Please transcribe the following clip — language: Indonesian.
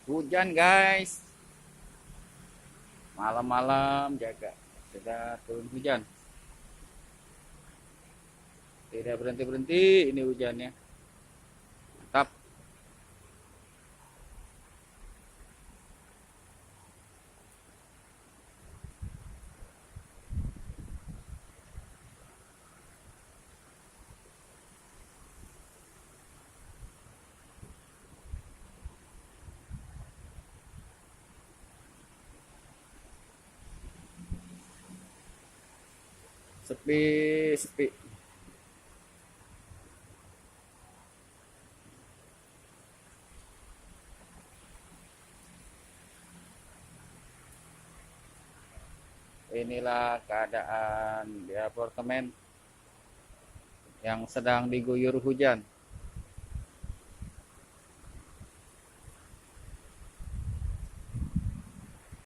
Hujan guys, malam-malam jaga, sudah turun hujan, tidak berhenti-berhenti ini hujannya, mantap. Sepi, sepi. Inilah keadaan di apartemen yang sedang diguyur hujan.